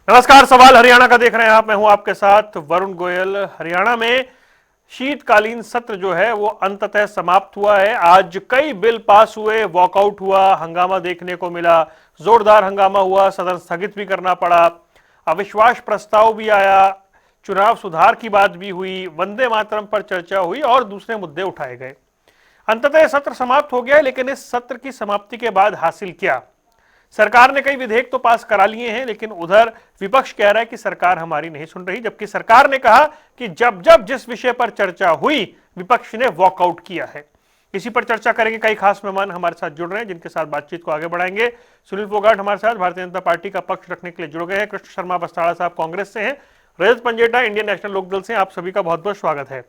नमस्कार। सवाल हरियाणा का देख रहे हैं आप। मैं हूं आपके साथ वरुण गोयल। हरियाणा में शीतकालीन सत्र जो है वो अंततः समाप्त हुआ है। आज कई बिल पास हुए, वॉकआउट हुआ, हंगामा देखने को मिला, जोरदार हंगामा हुआ, सदन स्थगित भी करना पड़ा, अविश्वास प्रस्ताव भी आया, चुनाव सुधार की बात भी हुई, वंदे मातरम पर चर्चा हुई और दूसरे मुद्दे उठाए गए। अंततः सत्र समाप्त हो गया। लेकिन इस सत्र की समाप्ति के बाद हासिल क्या? सरकार ने कई विधेयक तो पास करा लिए हैं, लेकिन उधर विपक्ष कह रहा है कि सरकार हमारी नहीं सुन रही, जबकि सरकार ने कहा कि जब जब जिस विषय पर चर्चा हुई विपक्ष ने वॉकआउट किया है। इसी पर चर्चा करेंगे। कई खास मेहमान हमारे साथ जुड़ रहे हैं जिनके साथ बातचीत को आगे बढ़ाएंगे। सुनील फोगाट हमारे साथ भारतीय जनता पार्टी का पक्ष रखने के लिए जुड़ गए हैं। कृष्ण शर्मा बस्ताड़ा साहब कांग्रेस से हैं। रजत पंजेटा इंडियन नेशनल लोकदल से। आप सभी का बहुत बहुत स्वागत है।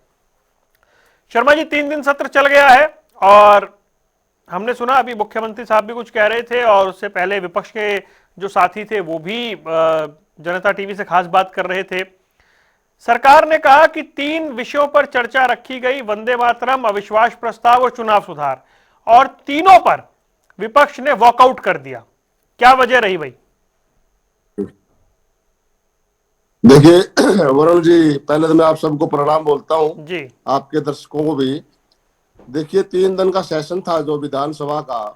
शर्मा जी, 3 दिन सत्र चल गया है और हमने सुना अभी मुख्यमंत्री साहब भी कुछ कह रहे थे और उससे पहले विपक्ष के जो साथी थे वो भी जनता टीवी से खास बात कर रहे थे। सरकार ने कहा कि 3 विषयों पर चर्चा रखी गई, वंदे मातरम, अविश्वास प्रस्ताव और चुनाव सुधार, और तीनों पर विपक्ष ने वॉकआउट कर दिया। क्या वजह रही भाई? देखिए वरुण जी, पहले तो मैं आप सबको प्रणाम बोलता हूं जी। आपके दर्शकों को भी। देखिए 3 दिन का सेशन था जो विधानसभा का।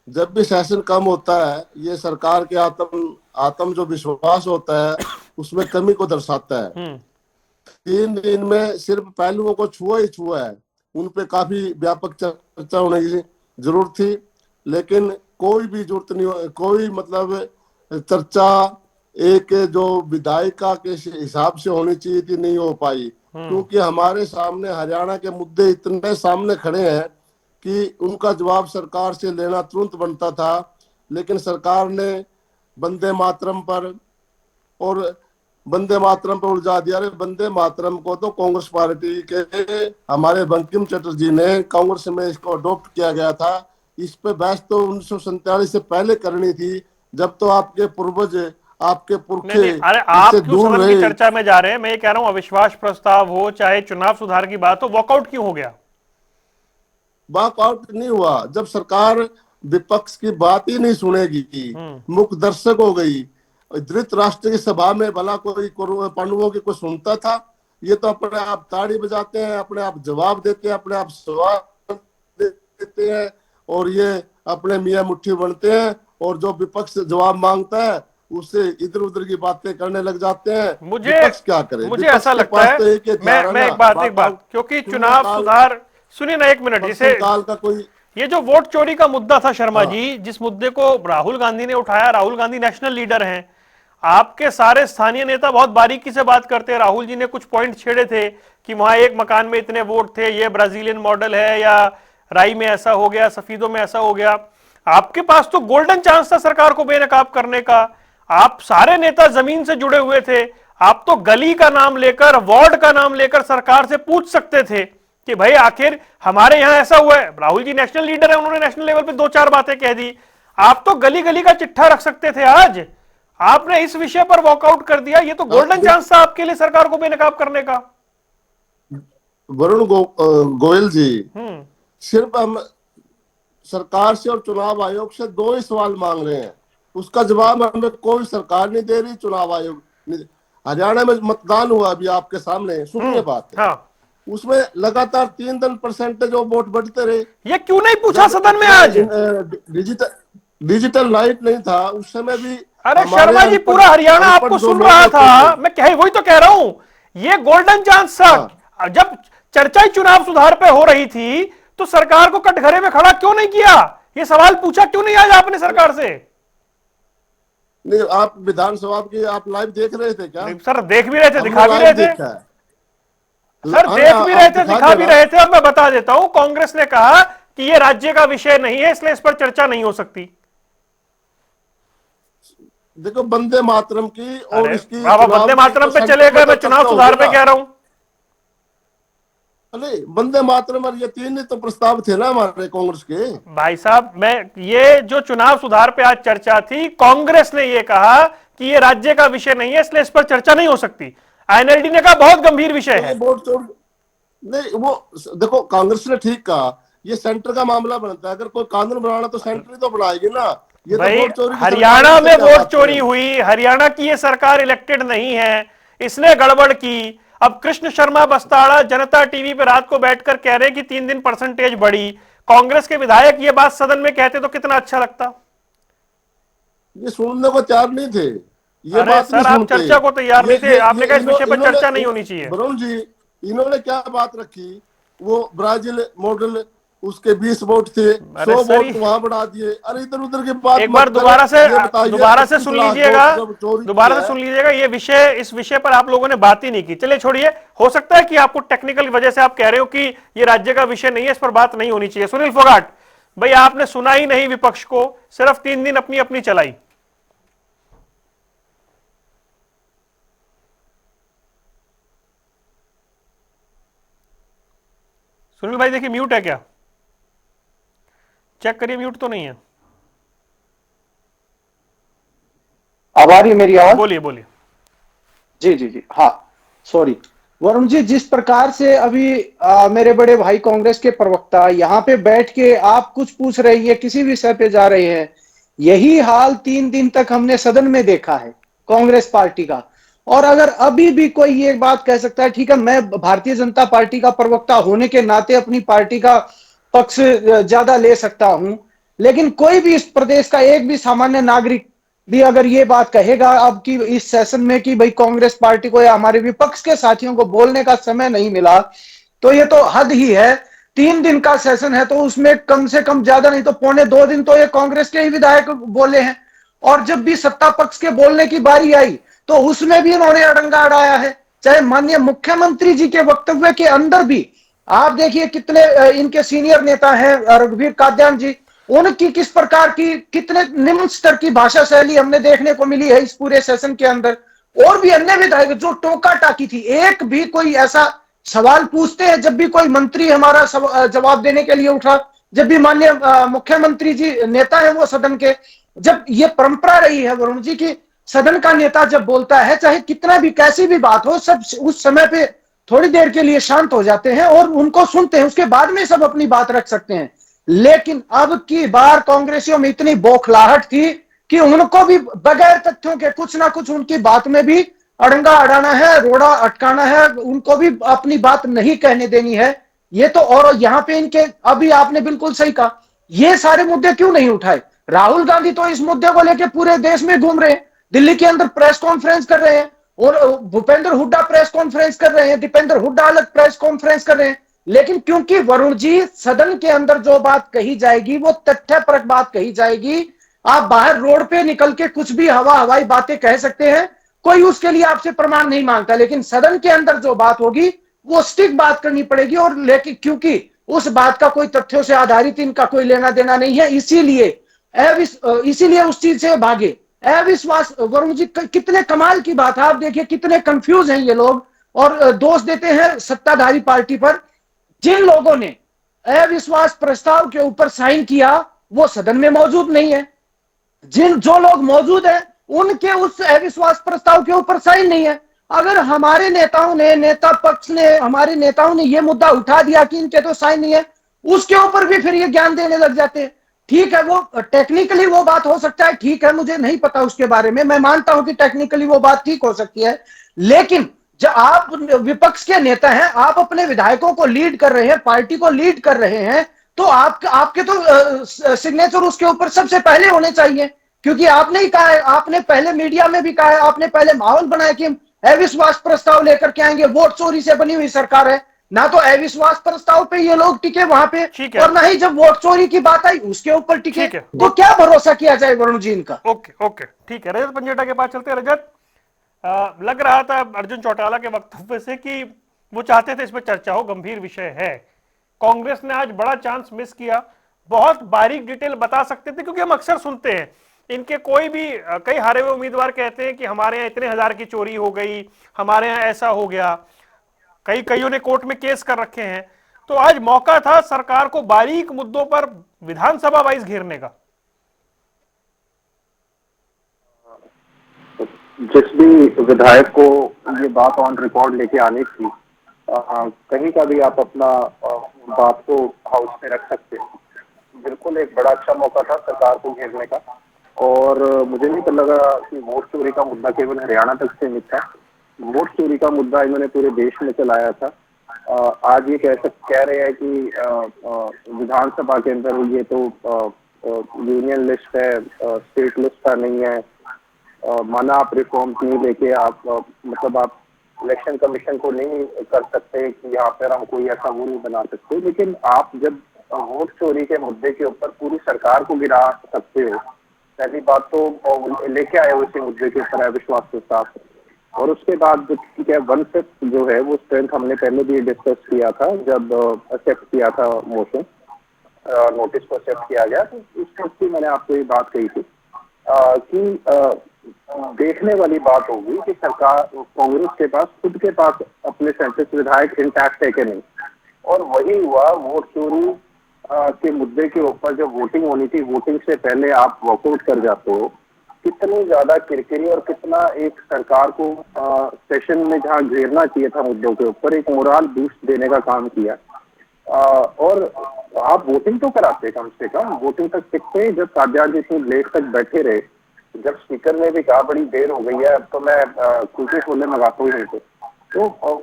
जब भी सेशन कम होता है ये सरकार के आत्म जो विश्वास होता है उसमें कमी को दर्शाता है। 3 दिन में सिर्फ पहलुओं को छुआ ही छुआ है, उन पे काफी व्यापक चर्चा होने की जरूरत थी, लेकिन कोई भी जरूरत नहीं, कोई मतलब चर्चा एक जो विधायिका के हिसाब से होनी चाहिए थी नहीं हो पाई, क्योंकि हमारे सामने हरियाणा के मुद्दे इतने सामने खड़े हैं कि उनका जवाब सरकार से लेना तुरंत बनता था। लेकिन सरकार ने वंदे मातरम पर उलझा दिया। वंदे मातरम को तो कांग्रेस पार्टी के हमारे बंकिम चटर्जी ने कांग्रेस में इसको अडॉप्ट किया गया था। इस पे बहस तो 1947 से पहले करनी थी, जब तो आपके पूर्वज, आपके पुरखे अरे आप इससे क्यों दूर सदन रहे। की चर्चा में जा रहे हैं? मैं ये कह रहा हूं अविश्वास प्रस्ताव हो चाहे चुनाव सुधार की बात हो, वॉकआउट क्यों हो गया? वॉकआउट नहीं हुआ जब सरकार विपक्ष की बात ही नहीं सुनेगी, मुख दर्शक हो गई। धृतराष्ट्र की सभा में भला कोई पांडवों की कोई सुनता था? ये तो अपने आप ताड़ी बजाते हैं, अपने आप जवाब देते हैं, अपने आप सवाल देते हैं और ये अपने मियाँ मुट्ठी बनते हैं, और जो विपक्ष जवाब मांगता है उससे इधर उधर की बातें करने लग जाते हैं। विपक्ष क्या करे? मुझे विपक्ष ऐसा के लगता पास है, तो एक ही हथियार है मैं ना, एक बात क्योंकि चुनाव सुधार, सुनिए ना एक मिनट। जैसे काल का कोई ये जो वोट चोरी का मुद्दा था शर्मा जी, जिस मुद्दे को राहुल गांधी ने उठाया, राहुल गांधी नेशनल लीडर हैं, आपके सारे स्थानीय नेता बहुत बारीकी से बात करते हैं। राहुल जी ने कुछ पॉइंट छेड़े थे कि वहां एक मकान में इतने वोट थे, ये ब्राजीलियन मॉडल है, या राई में ऐसा हो गया, सफीदों में ऐसा हो गया। आपके पास तो गोल्डन चांस था सरकार को बेनकाब करने का। आप सारे नेता जमीन से जुड़े हुए थे। आप तो गली का नाम लेकर, वार्ड का नाम लेकर सरकार से पूछ सकते थे कि भाई आखिर हमारे यहां ऐसा हुआ है। राहुल जी नेशनल लीडर है, उन्होंने नेशनल लेवल पे 2-4 बातें कह दी। आप तो गली गली का चिट्ठा रख सकते थे। आज आपने इस विषय पर वॉकआउट कर दिया। ये तो गोल्डन चांस था आपके लिए सरकार को बेनकाब करने का। वरुण गोयल जी, सिर्फ हम सरकार से और चुनाव आयोग से 2 ही सवाल मांग रहे हैं, उसका जवाब हमें कोई सरकार नहीं दे रही, चुनाव आयोग नहीं। हरियाणा में मतदान हुआ अभी आपके सामने, सुनिए बात है। उसमें लगातार 3 परसेंटेज वोट बढ़ते रहे। ये क्यों नहीं पूछा सदन में आज? डिजिटल लाइट नहीं था उस समय भी। अरे शर्मा जी, पूरा हरियाणा आपको सुन रहा था। मैं वही तो कह रहा हूं, ये गोल्डन चांस था। जब चर्चा ही चुनाव सुधार पे हो रही थी तो सरकार को कटघरे में खड़ा क्यों नहीं किया? ये सवाल पूछा क्यों नहीं आज आपने सरकार से? नहीं, आप विधानसभा की आप लाइव देख रहे थे क्या? सर देख भी रहे थे, दिखा भी रहे थे। सर देख भी रहे थे, दिखा भी रहे थे। अब मैं बता देता हूं, कांग्रेस ने कहा कि ये राज्य का विषय नहीं है, इसलिए इस पर चर्चा नहीं हो सकती। देखो वंदे मातरम की और इसकी, वंदे मातरम पे चले गए, मैं चुनाव सुधार पे कह रहा हूं। अरे वंदे मातरम और ये 3 तो प्रस्ताव थे ना हमारे कांग्रेस के। भाई साहब, मैं ये जो चुनाव सुधार पे आज चर्चा थी, कांग्रेस ने ये कहा कि ये राज्य का विषय नहीं है, इसलिए इस पर चर्चा नहीं हो सकती। आईएनएलडी ने कहा बहुत गंभीर विषय है। नहीं, वो देखो कांग्रेस ने ठीक कहा, ये सेंटर का मामला बनता है। अगर कोई कानून बनाना तो सेंटर ही तो बनाएगी ना। ये तो भाई वोट चोरी की सरकार है, हरियाणा इससे में क्या वोट बात चोरी करें। हुई, हरियाणा की ये सरकार इलेक्टेड नहीं है, इसने गड़बड़ की। अब कृष्ण शर्मा बस्ताड़ा जनता टीवी पे रात को बैठकर कह रहे कि 3 दिन परसेंटेज बढ़ी। कांग्रेस के विधायक ये बात सदन में कहते तो कितना अच्छा लगता। ये सुनने को तैयार नहीं थे, ये अरे बात नहीं सर, आप सुनते। चर्चा को तैयार नहीं थे, आपने कहा इस विषय पर इन्होंने चर्चा नहीं होनी चाहिए। वरुण जी, इन्होंने क्या बात रखी, वो ब्राजील मॉडल, उसके 20 वोट थे, अरे 100 सर, वोट बढ़ा दिए। अरे इधर उधर की बात एक बार मत करें। दोबारा से ये बताइए दोबारा से 25 सुन लाख लीजिएगा, वोट जब चोरी की दोबारा से है। सुन लीजिएगा। ये विषय, इस विषय पर आप लोगों ने बात ही नहीं की। चलिए छोड़िए, हो सकता है कि आपको टेक्निकल वजह से आप कह रहे हो कि ये राज्य का विषय नहीं है, इस पर बात नहीं होनी चाहिए। सुनील फोगाट भाई, आपने सुना ही नहीं विपक्ष को, सिर्फ 3 दिन अपनी अपनी चलाई। सुनील भाई देखिए, म्यूट है क्या? चेक करिए, म्यूट तो नहीं है। अब आ रही है मेरी आवाज? बोलिए बोलिए। जी जी जी, हाँ, सॉरी। वरुण जी, जिस प्रकार से अभी मेरे बड़े भाई कांग्रेस के प्रवक्ता यहाँ पे बैठ के आप कुछ पूछ रही है, किसी विषय पे जा रहे हैं, यही हाल 3 दिन तक हमने सदन में देखा है कांग्रेस पार्टी का। और अगर अभी भी कोई ये बात कह सकता है, ठीक है, मैं भारतीय जनता पार्टी का प्रवक्ता होने के नाते अपनी पार्टी का पक्ष ज्यादा ले सकता हूं, लेकिन कोई भी इस प्रदेश का एक भी सामान्य नागरिक भी अगर ये बात कहेगा अब कि इस सेशन में कि भाई कांग्रेस पार्टी को या हमारे विपक्ष के साथियों को बोलने का समय नहीं मिला, तो ये तो हद ही है। 3 दिन का सेशन है तो उसमें कम से कम ज्यादा नहीं तो 1.25 दिन तो ये कांग्रेस के ही विधायक बोले हैं। और जब भी सत्ता पक्ष के बोलने की बारी आई तो उसमें भी इन्होंने अड़ंगा अड़ाया है। चाहे माननीय मुख्यमंत्री जी के वक्तव्य के अंदर भी आप देखिए कितने इनके सीनियर नेता हैं, रघुवीर काद्यान जी, उनकी किस प्रकार की कितने निम्न स्तर की भाषा शैली हमने देखने को मिली है इस पूरे सेशन के अंदर। और भी अन्य विधायक जो टोका टाकी थी, एक भी कोई ऐसा सवाल पूछते हैं जब भी कोई मंत्री हमारा जवाब देने के लिए उठा, जब भी माननीय मुख्यमंत्री जी नेता है वो सदन के, जब ये परंपरा रही है वरुण जी की सदन का नेता जब बोलता है चाहे कितना भी कैसी भी बात हो, सब उस समय पे थोड़ी देर के लिए शांत हो जाते हैं और उनको सुनते हैं, उसके बाद में सब अपनी बात रख सकते हैं। लेकिन अब की बार कांग्रेसियों में इतनी बौखलाहट थी कि उनको भी बगैर तथ्यों के कुछ ना कुछ उनकी बात में भी अड़ंगा अड़ाना है, रोड़ा अटकाना है, उनको भी अपनी बात नहीं कहने देनी है। ये तो, और यहाँ पे इनके, अभी आपने बिल्कुल सही कहा, ये सारे मुद्दे क्यों नहीं उठाए? राहुल गांधी तो इस मुद्दे को लेकर पूरे देश में घूम रहे हैं, दिल्ली के अंदर प्रेस कॉन्फ्रेंस कर रहे हैं, और भूपेंद्र हुड्डा प्रेस कॉन्फ्रेंस कर रहे हैं, दीपेंद्र हुड्डा अलग प्रेस कॉन्फ्रेंस कर रहे हैं। लेकिन क्योंकि वरुण जी सदन के अंदर जो बात कही जाएगी वो तथ्यपरक बात कही जाएगी। आप बाहर रोड पे निकल के कुछ भी हवाई बातें कह सकते हैं, कोई उसके लिए आपसे प्रमाण नहीं मांगता, लेकिन सदन के अंदर जो बात होगी वो स्टिक बात करनी पड़ेगी। और लेकिन क्योंकि उस बात का कोई तथ्यों से आधारित इनका कोई लेना देना नहीं है, इसीलिए उस चीज से भागे। अविश्वास, वरुण जी कितने कमाल की बात है, आप देखिए कितने कंफ्यूज हैं ये लोग, और दोष देते हैं सत्ताधारी पार्टी पर। जिन लोगों ने अविश्वास प्रस्ताव के ऊपर साइन किया वो सदन में मौजूद नहीं है, जो लोग मौजूद हैं उनके उस अविश्वास प्रस्ताव के ऊपर साइन नहीं है। अगर हमारे नेताओं ने, नेता पक्ष ने, हमारे नेताओं ने यह मुद्दा उठा दिया कि इनके तो साइन नहीं है, उसके ऊपर भी फिर ये ज्ञान देने लग जाते हैं। ठीक है, वो टेक्निकली वो बात हो सकता है, ठीक है, मुझे नहीं पता उसके बारे में, मैं मानता हूं कि टेक्निकली वो बात ठीक हो सकती है, लेकिन जब आप विपक्ष के नेता हैं, आप अपने विधायकों को लीड कर रहे हैं, पार्टी को लीड कर रहे हैं, तो आपके तो सिग्नेचर उसके ऊपर सबसे पहले होने चाहिए। क्योंकि आपने ही कहा है, आपने पहले मीडिया में भी कहा है, आपने पहले माहौल बनाया कि हम अविश्वास प्रस्ताव लेकर के आएंगे, वोट चोरी से बनी हुई सरकार है। ना तो अविश्वास प्रस्ताव पे ये लोग टिके वहां पे, और ना ही जब वोट चोरी की बात आई उसके ऊपर टिके, तो क्या भरोसा किया जाए वरुण जी इनका? ओके ओके, ठीक है, रजत पंजेटा के पास चलते हैं। रजत, लग रहा था अर्जुन चौटाला के वक्तव्य से कि वो चाहते थे इस पर चर्चा हो, गंभीर विषय है। कांग्रेस ने आज बड़ा चांस मिस किया, बहुत बारीक डिटेल बता सकते थे, क्योंकि हम अक्सर सुनते हैं इनके कोई भी कई हारे हुए उम्मीदवार कहते हैं कि हमारे यहाँ इतने हजार की चोरी हो गई, हमारे यहाँ ऐसा हो गया, कईयों ने कोर्ट में केस कर रखे हैं। तो आज मौका था सरकार को बारीक मुद्दों पर विधानसभा वाइज घेरने का। जिस भी विधायक को ये बात ऑन रिकॉर्ड लेके आनी थी, कहीं का भी आप अपना बात को हाउस में रख सकते हैं। बिल्कुल एक बड़ा अच्छा मौका था सरकार को घेरने का। और मुझे नहीं पता लगा कि वोट चोरी का मुद्दा केवल हरियाणा तक सीमित था। वोट चोरी का मुद्दा इन्होंने पूरे देश में चलाया था। आज ये कह रहे हैं कि विधानसभा के अंदर ये तो यूनियन लिस्ट है, स्टेट लिस्ट का नहीं है। माना आप रिफॉर्म्स नहीं लेके आप मतलब आप इलेक्शन कमीशन को नहीं कर सकते कि यहाँ पर हम कोई ऐसा वो नहीं बना सकते, लेकिन आप जब वोट चोरी के मुद्दे के ऊपर पूरी सरकार को गिरा सकते हो, पहली बात तो लेके आए हो इसी मुद्दे के ऊपर अविश्वास प्रस्ताव, और उसके बाद ठीक है 1/5 जो है वो स्ट्रेंथ हमने पहले भी डिस्कस किया था जब एक्सेप्ट किया था मोशन, नोटिस को एक्सेप्ट किया गया, तो उस वक्त भी मैंने आपको ये बात कही थी कि देखने वाली बात होगी कि सरकार कांग्रेस के पास खुद के पास अपने 37 विधायक इंटैक्ट है कि नहीं। और वही हुआ, वोट चोरी के मुद्दे के ऊपर जब वोटिंग होनी थी, वोटिंग से पहले आप वॉकआउट कर जाते हो। कितनी ज्यादा किरकिरी और कितना एक सरकार को सेशन में जहां घेरना चाहिए था मुद्दों के ऊपर, एक मोरल बूस्ट देने का काम किया। और आप वोटिंग तो कराते, कम से कम वोटिंग तक टिकते। जब काब्याज इतनी लेट तक बैठे रहे, जब स्पीकर ने भी कहा बड़ी देर हो गई है अब तो मैं कुलचे छोले मंगाता हूँ यहीं पे, तो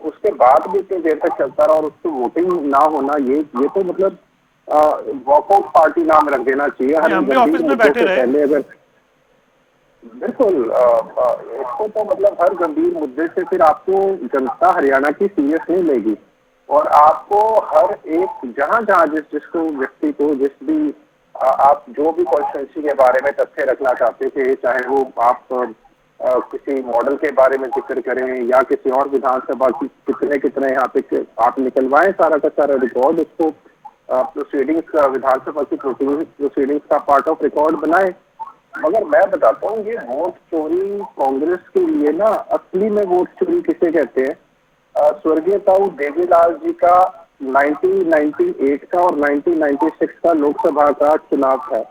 उसके बाद भी इतनी देर तक चलता रहा और उसको वोटिंग ना होना, ये तो मतलब वॉकआउट पार्टी नाम रख देना चाहिए। हम भी ऑफिस में बैठे रहे पहले अगर बिल्कुल इसको तो मतलब हर गंभीर मुद्दे से फिर आपको जनता हरियाणा की सीरियस नहीं लेगी, और आपको हर एक जहां जहां जिसको व्यक्ति को जिस भी आप जो भी कॉन्स्टिट्यूंसी के बारे में तथ्य रखना चाहते थे, चाहे वो आप किसी मॉडल के बारे में जिक्र करें या किसी और विधानसभा की कितने यहाँ पे आप निकलवाएं सारा का सारा रिकॉर्ड, उसको प्रोसीडिंग्स का विधानसभा की प्रोसीडिंग्स का पार्ट ऑफ रिकॉर्ड बनाए। मगर मैं बताता हूँ ये वोट चोरी कांग्रेस के लिए ना, असली में वोट चोरी किसे कहते हैं, स्वर्गीय ताऊ देवीलाल जी का 1998 का और 1996 का लोकसभा का चुनाव था।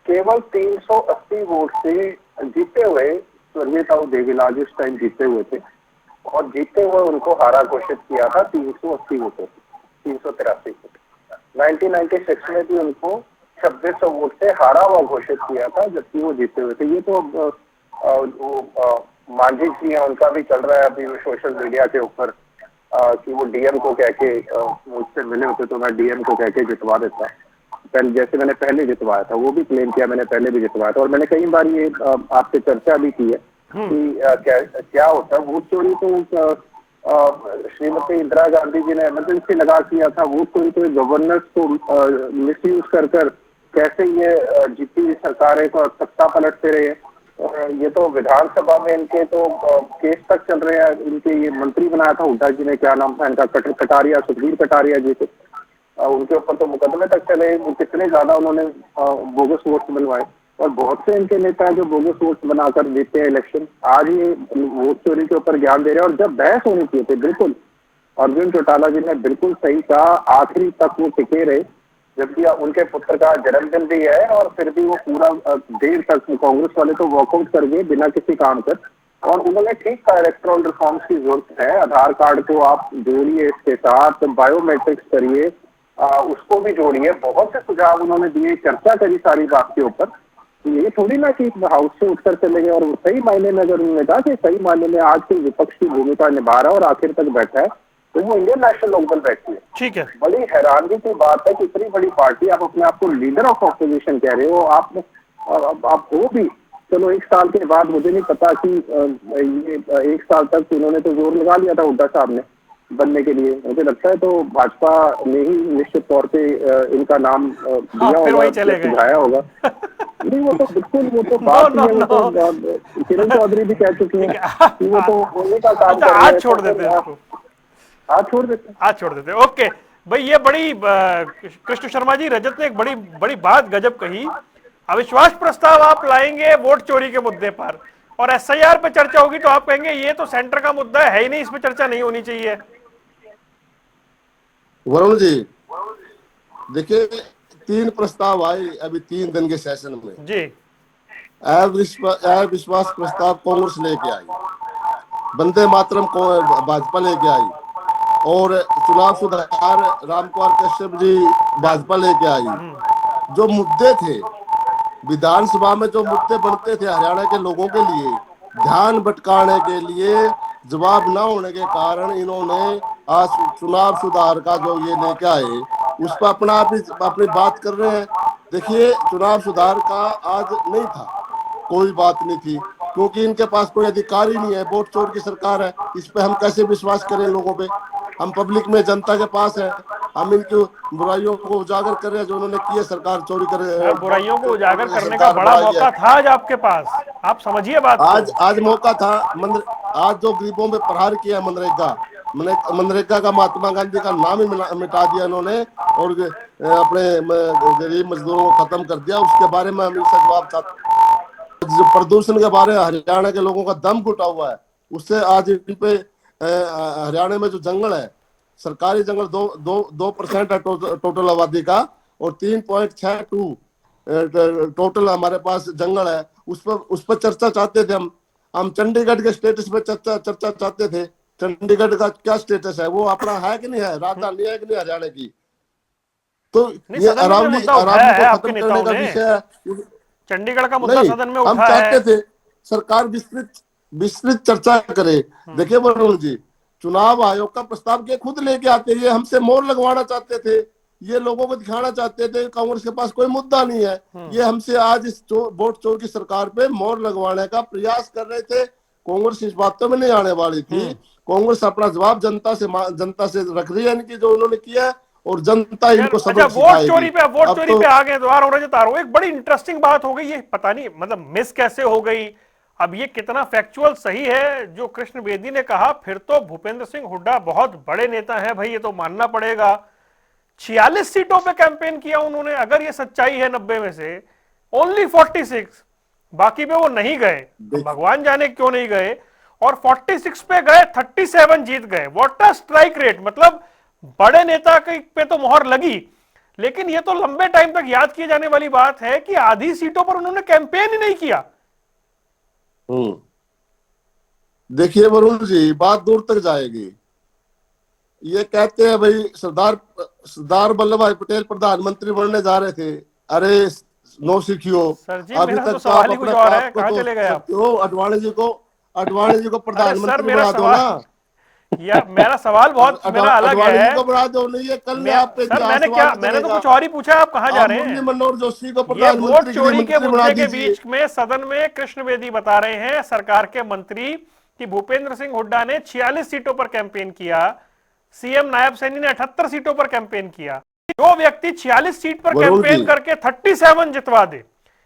केवल 380 वोट से जीते हुए स्वर्गीय ताऊ देवीलाल जी उस टाइम जीते हुए थे, और जीते हुए उनको हारा घोषित किया था 380 वोटों से, 383 वोट। 1996 में भी उनको 2600 वोट से हारा हुआ घोषित किया था, जबकि वो जीते हुए थे। ये तो मांझी जी हैं, उनका भी चल रहा है अभी सोशल मीडिया के ऊपर कि वो डीएम को कह के मुझसे मिले होते तो मैं डीएम को कह के जितवा देता, पहले जैसे मैंने पहले जितवाया था। वो भी क्लेम किया मैंने पहले भी जितवाया था, और मैंने कई बार ये आपसे चर्चा भी की है कि क्या होता है वोट चोरी। तो श्रीमती इंदिरा गांधी जी ने इमरजेंसी लगा किया था, वोट चोरी तो गवर्नर्स को मिसयूज कर कैसे ये जीती सरकारें को सत्ता पलटते रहे। ये तो विधानसभा में इनके तो केस तक चल रहे हैं। इनके ये मंत्री बनाया था हुड्डा जी ने, क्या नाम था इनका, कटारिया, सुखबीर कटारिया जी को, उनके ऊपर तो मुकदमे तक चले। वो कितने ज्यादा उन्होंने बोगस वोट बनवाए, और बहुत से इनके नेता हैं जो बोगस वोट बनाकर जीते हैं इलेक्शन। आज ये वोट चोरी के ऊपर ज्ञान दे रहे हैं, और जब बहस होनी चाहिए थी, बिल्कुल अर्जुन चौटाला जी ने बिल्कुल सही कहा, आखिरी तक वो टिके रहे, जबकि उनके पुत्र का जन्मदिन भी है, और फिर भी वो पूरा देर तक कांग्रेस वाले तो वॉकआउट कर गए बिना किसी काम कर। और उन्होंने ठीक कहा इलेक्ट्रॉल रिफॉर्म्स की जरूरत है, आधार कार्ड को आप जोड़िए, इसके साथ बायोमेट्रिक्स करिए, उसको भी जोड़िए। बहुत से सुझाव उन्होंने दिए, चर्चा करी सारी बात के ऊपर। ये थोड़ी ना कि हाउस से उठकर चले गए, और सही मायने में अगर उन्होंने कहा कि सही मायने में आज के विपक्ष की भूमिका निभा रहा है और आखिर तक बैठा है, तो वो इंडियन नेशनल लोकदल बैठी है। ठीक है, बड़ी हैरानगी की बात है कि इतनी बड़ी पार्टी, आप अपने आप को लीडर ऑफ ऑपोजिशन कह रहे हो, आप हो भी, चलो 1 साल के बाद मुझे नहीं पता कि ये 1 साल तक उन्होंने तो जोर लगा लिया था हुड्डा साहब ने बनने के लिए। मुझे लगता है तो भाजपा ने ही निश्चित तौर पे इनका नाम दिया होगा, सुझाया होगा। नहीं, वो तो बिल्कुल, वो तो बात ही है, वो तो किरण चौधरी भी कह चुकी हैं कि वो तो बोलने का काम कर रहे हैं। आज छोड़ देते हैं इसको, आज छोड़ देते। ओके भाई, ये बड़ी कृष्ण शर्मा जी, रजत ने एक बड़ी बात गजब कही। अविश्वास प्रस्ताव आप लाएंगे वोट चोरी के मुद्दे पर, और एसआईआर पे चर्चा होगी तो आप कहेंगे ये तो सेंटर का मुद्दा है ही नहीं, इस पे चर्चा नहीं होनी चाहिए। वरुण जी देखिए, 3 प्रस्ताव आए अभी 3 दिन के सेशन में जी। अविश्वास प्रस्ताव कांग्रेस लेके आई, वंदे मातरम को भाजपा लेके आई, और चुनाव सुधार रामकुमार कश्यप जी भाजपा लेके आई। जो मुद्दे थे विधानसभा में जो मुद्दे बनते थे हरियाणा के लोगों के लिए, ध्यान भटकाने के लिए, जवाब न होने के कारण इन्होंने आज चुनाव सुधार का जो ये लेके आए उस पर अपना आप ही अपनी बात कर रहे हैं। देखिए, चुनाव सुधार का आज नहीं था, कोई बात नहीं थी, क्योंकि इनके पास कोई अधिकार ही नहीं है, वोट चोर की सरकार है। इस पे हम कैसे विश्वास करें लोगों पे? हम पब्लिक में, जनता के पास है, हम इनकी बुराइयों को उजागर कर रहे हैं जो उन्होंने किए, सरकार चोरी कर सर, बुराइयों को उजागर करने का सरकार बड़ा बढ़ाई है। मौका था आज आपके पास, आप समझिए बात आज मौका था। आज जो गरीबों में प्रहार किया मनरेगा का महात्मा गांधी का नाम ही मिटा दिया इन्होंने, और अपने गरीब मजदूरों को खत्म कर दिया। उसके बारे में हम इसका जवाब चाहते। जो प्रदूषण के बारे में हरियाणा के लोगों का दम घुटा हुआ है, उससे आज इन पे हरियाणा में जो जंगल है, सरकारी जंगल 2% है टोटल आबादी का, और 3.62 टोटल हमारे पास जंगल है। उस पर चर्चा चाहते थे हम चंडीगढ़ के स्टेटस पे चर्चा चाहते थे। चंडीगढ़ का क्या स्टेटस है? वो अपना है कि नहीं है, राजधानी है कि नहीं हरियाणा की? तो ये अरावली को खत्म करने का विषय है। चंडीगढ़ का मुद्दा सदन में उठा हम चाहते थे सरकार विस्तृत चर्चा करे। देखिए वरुण जी, चुनाव आयोग का प्रस्ताव के खुद लेके आते, ये हमसे मोहर लगवाना चाहते थे, ये लोगों को दिखाना चाहते थे कांग्रेस के पास कोई मुद्दा नहीं है। ये हमसे आज इस वोट चोर की सरकार पे मोहर लगवाने का प्रयास कर रहे थे। कांग्रेस इस बातों में नहीं आने वाली थी। कांग्रेस अपना जवाब जनता से रख रही है, इनकी जो उन्होंने किया, और जनता इनको सबक वोट चोरी पे आ गए दोबारा उन्होंने तारो। एक बड़ी इंटरेस्टिंग बात हो गई, ये पता नहीं मतलब मिस कैसे हो गई। अब ये कितना फैक्चुअल सही है जो कृष्ण बेदी ने कहा, फिर तो भूपेंद्र सिंह हुड्डा बहुत बड़े नेता है भाई, ये तो मानना पड़ेगा। 46 सीटों पे कैंपेन किया उन्होंने, अगर ये सच्चाई है 90 में से ओनली 46, बाकी पे वो नहीं गए, भगवान जाने क्यों नहीं गए, और 46 पे गए, 37 जीत गए। व्हाट अ स्ट्राइक रेट, मतलब बड़े नेता पे तो मोहर लगी, लेकिन ये तो लंबे टाइम तक याद किए जाने वाली बात है कि आधी सीटों पर उन्होंने कैंपेन ही नहीं किया। देखिए वरुण जी, बात दूर तक जाएगी। ये कहते हैं भाई सरदार वल्लभ भाई पटेल प्रधानमंत्री बनने जा रहे थे। अरे नो सीखियो, अभी तक तो आप अपने आप को चले गए आप। अडवाणी जी को प्रधानमंत्री बना दो ना। या मेरा सवाल बहुत मेरा अलग है। को बढ़ा दो नहीं, ये कल आप पे मैंने तो कुछ और ही पूछा, आप कहां जा रहे हैं? मनोहर जोशी को वोट चोरी के मुद्दे के बीच में सदन में कृष्ण बेदी बता रहे हैं, सरकार के मंत्री, कि भूपेंद्र सिंह हुड्डा ने 46 सीटों पर कैंपेन किया, सीएम नायब सैनी ने 78 सीटों पर कैंपेन किया। जो व्यक्ति 46 सीट पर कैंपेन करके 37 जितवा दे,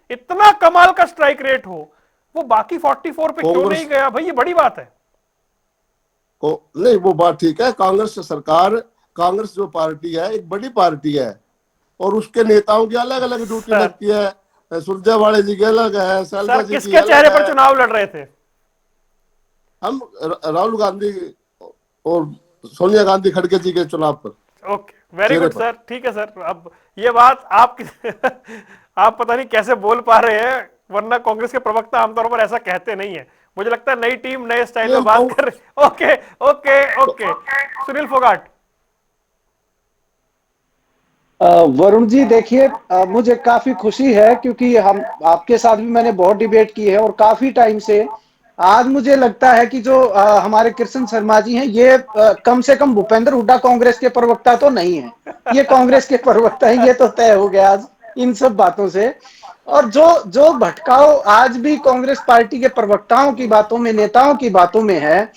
इतना कमाल का स्ट्राइक रेट हो, वो बाकी 44 पे क्यों नहीं गया भाई? ये बड़ी बात है। नहीं, वो बात ठीक है। कांग्रेस जो पार्टी है एक बड़ी पार्टी है, और उसके नेताओं की अलग अलग ड्यूटी लगती है। सुरजेवाला जी की अलग है, सर किसके चेहरे पर चुनाव लड़ रहे थे? हम राहुल गांधी और सोनिया गांधी खड़गे जी के चुनाव पर। ओके, वेरी गुड सर, ठीक है सर। अब ये बात आप आप पता नहीं कैसे बोल पा रहे हैं, वरना कांग्रेस के प्रवक्ता आमतौर पर ऐसा कहते नहीं है। मुझे लगता है नई टीम नए स्टाइल में बात कर रही। Okay okay okay, Sunil Phogat. Varun ji देखिए, मुझे काफी खुशी है क्योंकि हम आपके साथ भी मैंने बहुत डिबेट की है, और काफी टाइम से आज मुझे लगता है कि जो हमारे कृष्ण शर्मा जी हैं, ये कम से कम भूपेंद्र हुड्डा कांग्रेस के प्रवक्ता तो नहीं है, ये कांग्रेस के प्रवक्ता हैं, ये तो तय हो गया आज इन सब बातों से। और जो भटकाव आज भी कांग्रेस पार्टी के प्रवक्ताओं की बातों में, नेताओं की बातों में है,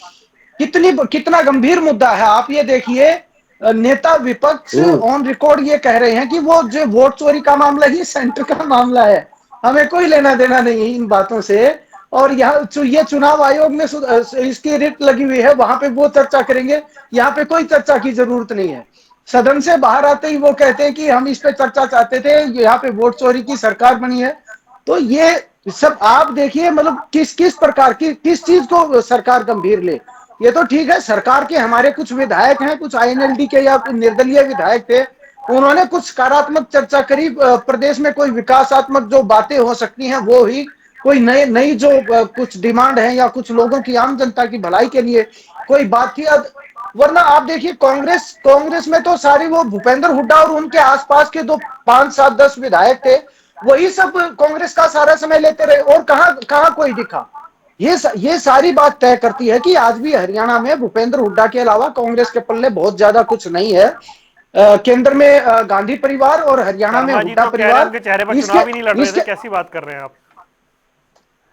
कितना गंभीर मुद्दा है। आप ये देखिए, नेता विपक्ष ऑन रिकॉर्ड ये कह रहे हैं कि वो जो वोट चोरी का मामला ही सेंटर का मामला है, हमें कोई लेना देना नहीं है इन बातों से। और यहाँ ये चुनाव आयोग में इसकी रिट लगी हुई है, वहां पे वो चर्चा करेंगे, यहाँ पे कोई चर्चा की जरूरत नहीं है। सदन से बाहर आते ही वो कहते हैं कि हम इस पे चर्चा चाहते थे, यहाँ पे वोट चोरी की सरकार बनी है। तो ये सब आप देखिए, मतलब किस प्रकार की, किस चीज को सरकार गंभीर ले। ये तो ठीक है, सरकार के हमारे कुछ विधायक हैं, कुछ आईएनएलडी के या निर्दलीय विधायक थे, उन्होंने कुछ सकारात्मक चर्चा करी, प्रदेश में कोई विकासात्मक जो बातें हो सकती हैं वो ही, कोई नई जो कुछ डिमांड है या कुछ लोगों की, आम जनता की भलाई के लिए कोई बात की। वरना आप देखिए, कांग्रेस में तो सारी वो भूपेंद्र हुड्डा और उनके आसपास के दो 5, 7, 10 विधायक थे, वही सब कांग्रेस का सारा समय लेते रहे, और कहां कहां कोई दिखा। ये सारी बात तय करती है कि आज भी हरियाणा में भूपेंद्र हुड्डा के अलावा कांग्रेस के पल्ले बहुत ज्यादा कुछ नहीं है। केंद्र में गांधी परिवार और हरियाणा में शर्मा जी हुड्डा तो कह रहे हैं परिवार। उनके चेहरे पर इसके चुनाव ही नहीं लड़ रहे थे, इसके कैसी बात कर रहे हैं आप?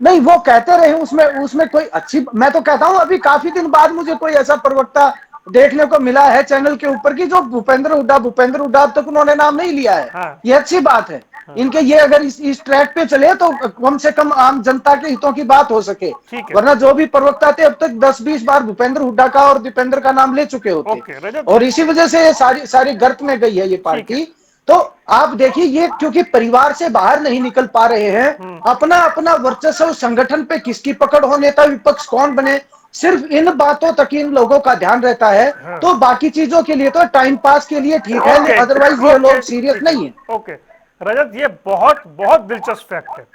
नहीं, वो कहते रहे, उसमें उसमें कोई अच्छी, मैं तो कहता हूं अभी काफी दिन बाद मुझे कोई ऐसा प्रवक्ता देखने को मिला है चैनल के ऊपर की जो भूपेंद्र हुड्डा अब तक उन्होंने नाम नहीं लिया है। हाँ ये अच्छी बात है। इनके ये अगर इस ट्रैक पे चले तो कम से कम आम जनता के हितों की बात हो सके। ठीक है। वरना जो भी प्रवक्ता थे अब तक 10-20 बार भूपेंद्र हुड्डा का और दीपेंद्र का नाम ले चुके होते, ओके रजत, और इसी वजह से ये सारी सारी गर्त में गई है ये ठीक है। पार्टी। तो आप देखिए, ये क्योंकि परिवार से बाहर नहीं निकल पा रहे हैं, अपना अपना वर्चस्व संगठन पे किसकी पकड़ हो, नेता विपक्ष कौन बने, सिर्फ इन बातों तक इन लोगों का ध्यान रहता है। तो बाकी चीजों के लिए तो टाइम पास के लिए ठीक है, ओके अदरवाइज ये लोग सीरियस ठीक नहीं है। ओके रजत, ये बहुत बहुत दिलचस्प फैक्ट है।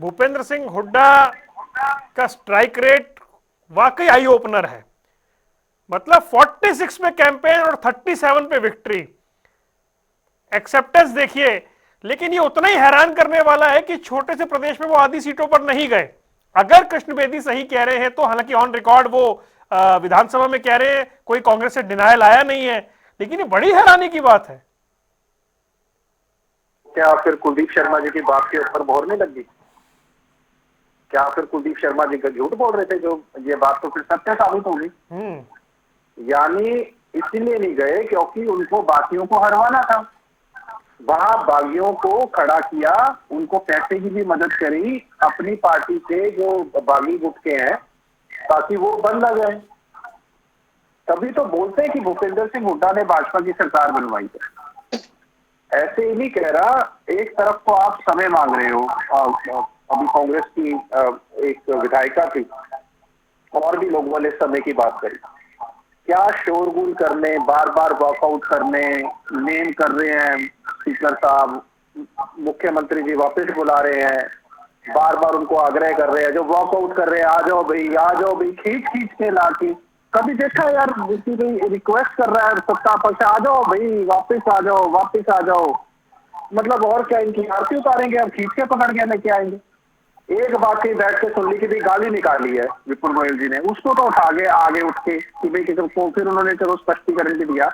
भूपेंद्र सिंह हुड्डा का स्ट्राइक रेट वाकई आई ओपनर है। मतलब 46 पे कैंपेन और 37 पे विक्ट्री, एक्सेप्टेंस देखिए। लेकिन ये उतना ही हैरान करने वाला है कि छोटे से प्रदेश में वो आधी सीटों पर नहीं गए। अगर कृष्ण बेदी सही कह रहे हैं तो, हालांकि ऑन रिकॉर्ड वो विधानसभा में कह रहे हैं कोई कांग्रेस से डिनायल आया नहीं है, लेकिन ये बड़ी हैरानी की बात है। क्या फिर कुलदीप शर्मा जी की बात के ऊपर मोहर नहीं लगी? क्या फिर कुलदीप शर्मा जी का झूठ बोल रहे थे जो ये बात तो फिर सत्य साबित होगी? यानी इसलिए नहीं गए क्योंकि उनको बागियों को हरवाना था। वहां बागियों को खड़ा किया, उनको पैसे की भी मदद करी अपनी पार्टी के जो बागी गुट के हैं, ताकि वो बंद आ जाए। तभी तो बोलते हैं कि भूपेंद्र सिंह हुड्डा ने भाजपा की सरकार बनवाई है। ऐसे ही नहीं कह रहा। एक तरफ तो आप समय मांग रहे हो, अभी कांग्रेस की एक विधायिका थी, और भी लोगों वाले समय की बात करी, क्या शोरगुल करने, बार बार वॉकआउट करने, नेम कर रहे हैं स्पीकर साहब, मुख्यमंत्री जी वापस बुला रहे हैं, बार बार उनको आग्रह कर रहे हैं, जो वॉकआउट कर रहे हैं, आ जाओ भाई, खींच खींच के लाके। कभी देखा यार रिक्वेस्ट कर रहा है सत्ता पक्ष, आ जाओ भाई, वापस आ जाओ। मतलब और क्या, इनकी आरती उतारेंगे, अब खींच के पकड़ के लेके आएंगे। एक बात कहीं बैठ के सुन ली कि भाई गाली निकाली है विपुल गोयल जी ने, उसको तो उठा गए आगे उठ के कि भाई किसी को, फिर उन्होंने चलो स्पष्टीकरण भी दिया।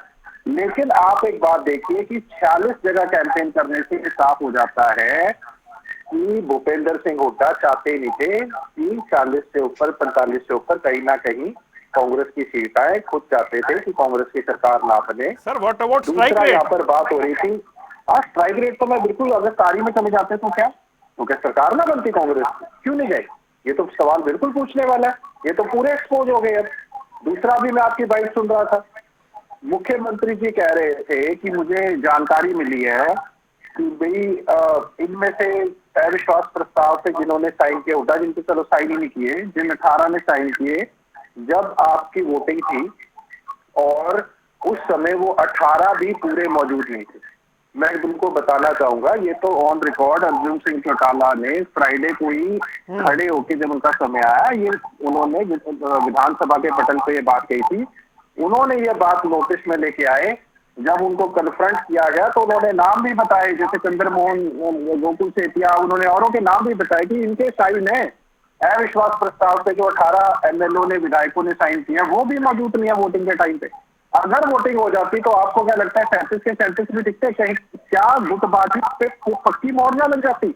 लेकिन आप एक बात देखिए कि 46 जगह कैंपेन करने से साफ हो जाता है कि भूपेंद्र सिंह हुड्डा चाहते नहीं थे कि 40 से ऊपर, 45 से ऊपर कहीं ना कहीं कांग्रेस की सीट आए। खुद चाहते थे कि कांग्रेस की सरकार ना बने। सर व्हाट अबाउट स्ट्राइक दूसरा रेट? यहाँ पर बात हो रही थी, स्ट्राइक रेट तो मैं बिल्कुल, अगर तारी में चले जाते तो क्या, तो क्या सरकार ना बनती कांग्रेस? क्यों नहीं गए? ये तो सवाल बिल्कुल पूछने वाला है। ये तो पूरे एक्सपोज हो गए अब। दूसरा भी मैं आपकी बाइट सुन रहा था, मुख्यमंत्री जी कह रहे थे कि मुझे जानकारी मिली है कि भाई इनमें से अविश्वास प्रस्ताव से जिन्होंने साइन किया, हुड्डा जिनके चलो साइन ही नहीं किए, जिन 18 ने साइन किए, जब आपकी वोटिंग थी और उस समय वो 18 भी पूरे मौजूद नहीं थे। मैं तुमको बताना चाहूंगा, ये तो ऑन रिकॉर्ड अर्जुन सिंह चौटाला ने फ्राइडे को ही खड़े होके जब उनका समय आया, ये उन्होंने विधानसभा के पटल पे ये बात कही थी। उन्होंने ये बात नोटिस में लेके आए, जब उनको कन्फ्रंट किया गया तो उन्होंने नाम भी बताए, जैसे चंद्रमोहन, गोकुल सेतिया, उन्होंने औरों के नाम भी बताए कि इनके साइन है। अविश्वास प्रस्ताव पे जो 18 एमएलओ ने, विधायकों ने साइन किया, वो भी मौजूद नहीं है वोटिंग के टाइम पे। अगर वोटिंग हो जाती तो आपको क्या लगता है 37 के 37 भी दिखते? कहीं क्या गुटबाजी पे पक्की मोहर ना लग जाती?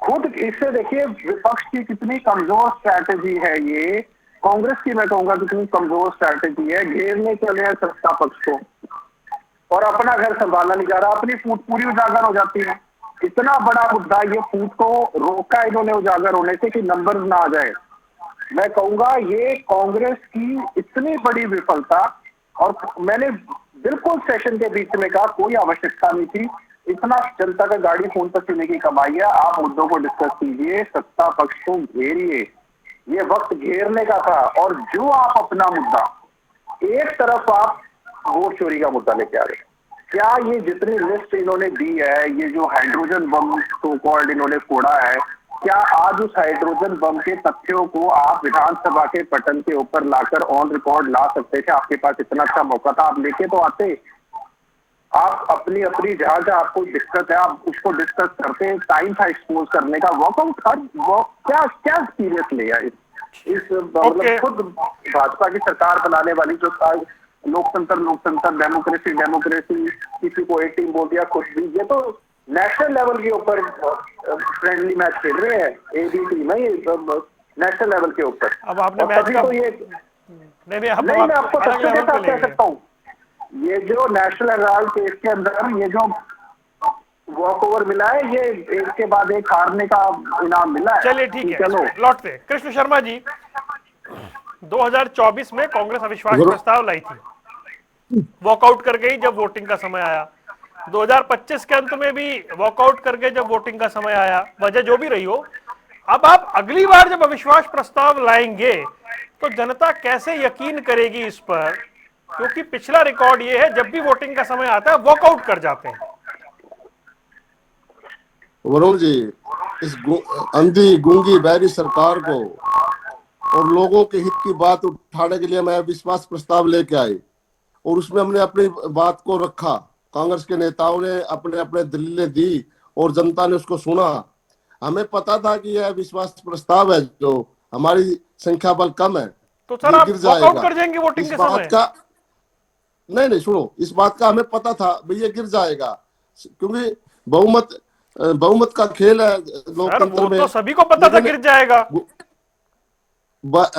खुद इससे देखिए विपक्ष की कितनी कमजोर स्ट्रैटेजी है ये, कांग्रेस की मैं कहूंगा कितनी कमजोर स्ट्रैटेजी है। घेरने चले हैं सत्ता पक्ष को और अपना घर संभालना नहीं जा रहा, अपनी फूट पूरी उजागर हो जाती है। इतना बड़ा मुद्दा, ये फूट को रोका इन्होंने उजागर होने से कि नंबर ना आ जाए। मैं कहूंगा ये कांग्रेस की इतनी बड़ी विफलता, और मैंने बिल्कुल सेशन के बीच में कहा कोई आवश्यकता नहीं थी, इतना जनता का गाड़ी खून पसीने की कमाई है, आप मुद्दों को डिस्कस कीजिए, सत्ता पक्ष को घेरिए। ये वक्त घेरने का था। और जो आप अपना मुद्दा, एक तरफ आप वोट चोरी का मुद्दा लेके आ रहे, क्या ये जितनी लिस्ट इन्होंने दी है, ये जो हाइड्रोजन बम सो कॉल्ड इन्होंने फोड़ा है, क्या आज उस हाइड्रोजन बम के तथ्यों को आप विधानसभा के पटल के ऊपर लाकर ऑन रिकॉर्ड ला सकते थे? आपके पास इतना अच्छा मौका था, आप लेके तो आते। आप अपनी अपनी जहां जहां आपको दिक्कत है आप उसको डिस्कस करते हैं, टाइम था एक्सपोज करने का, वॉकआउट हर क्या क्या सीरियस लिया इस मतलब खुद भाजपा की सरकार बनाने वाली जो लोकतंत्र लोकतंत्र डेमोक्रेसी डेमोक्रेसी, किसी को एक टीम बोल दिया खुद भी, ये तो नेशनल लेवल के ऊपर फ्रेंडली मैच खेल रहे हैं, एबी टीम है ये नेशनल लेवल के ऊपर। अब आपने मैच का तो ये नहीं मैं आपको सबसे के साथ कह सकता हूँ, ये जो नेशनल हेराल्ड केस के अंदर ये जो वॉक ओवर मिला है, ये एक के बाद एक हारने का इनाम मिला है। चलिए ठीक है, चलो लौटते। कृष्ण शर्मा जी, 2024 में कांग्रेस अविश्वास प्रस्ताव लाई थी, वॉकआउट कर गई जब वोटिंग का समय आया। 2025 के अंत में भी वॉकआउट कर गए जब वोटिंग का समय आया, वजह जो भी रही हो। अब आप अगली बार जब अविश्वास प्रस्ताव लाएंगे तो जनता कैसे यकीन करेगी इस पर, क्योंकि पिछला रिकॉर्ड ये है जब भी वोटिंग का समय आता है वॉकआउट कर जाते हैं। वरुण जी, इस अंधी गूंगी बहरी सरकार को और लोगों के हित की बात उठाने के लिए मैं विश्वास प्रस्ताव लेके आई और उसमें हमने अपनी बात को रखा। कांग्रेस के नेताओं ने अपने अपने दलीलें दी और जनता ने उसको सुना। हमें पता था कि यह विश्वास प्रस्ताव है, जो हमारी संख्या बल कम है, तो सर आप वॉकआउट कर जाएंगे वोटिंग के समय? नहीं सुनो, इस बात का हमें पता था भाई ये गिर जाएगा, क्योंकि बहुमत का खेल है लोकतंत्र में। तो सभी को पता था गिर जाएगा।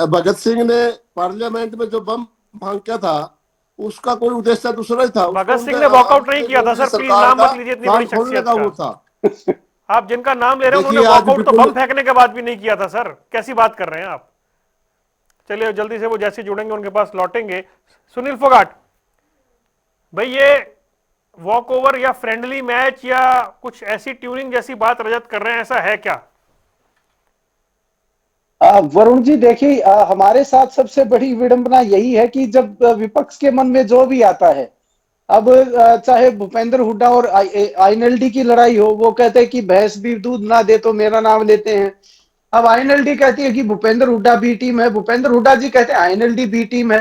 भगत सिंह ने पार्लियामेंट में जो बम फेंका था उसका कोई उद्देश्य दूसरा ही था। भगत सिंह ने वॉकआउट नहीं किया था सर, प्लीज नाम मत लीजिए इतनी बड़ी शख्सियत का। वो था आप जिनका नाम ले रहे हैं उन्होंने वॉकआउट तो बम फेंकने के बाद भी नहीं किया था सर, कैसी बात कर रहे हैं आप। चलिए जल्दी से वो जैसे जुड़ेंगे उनके पास लौटेंगे। सुनील फोगाट भाई, ये वॉक ओवर या फ्रेंडली मैच या कुछ ऐसी ट्यूनिंग जैसी बात रजत कर रहे हैं, ऐसा है क्या? वरुण जी देखिए, हमारे साथ सबसे बड़ी विडंबना यही है कि जब विपक्ष के मन में जो भी आता है, अब चाहे भूपेंद्र हुड्डा और आईएनएलडी की लड़ाई हो, वो कहते हैं कि भैंस भी दूध ना दे तो मेरा नाम लेते हैं। अब आईएनएलडी कहती है कि भूपेंद्र हुड्डा बी टीम है, भूपेंद्र हुड्डा जी कहते हैं आईएनएलडी बी टीम है।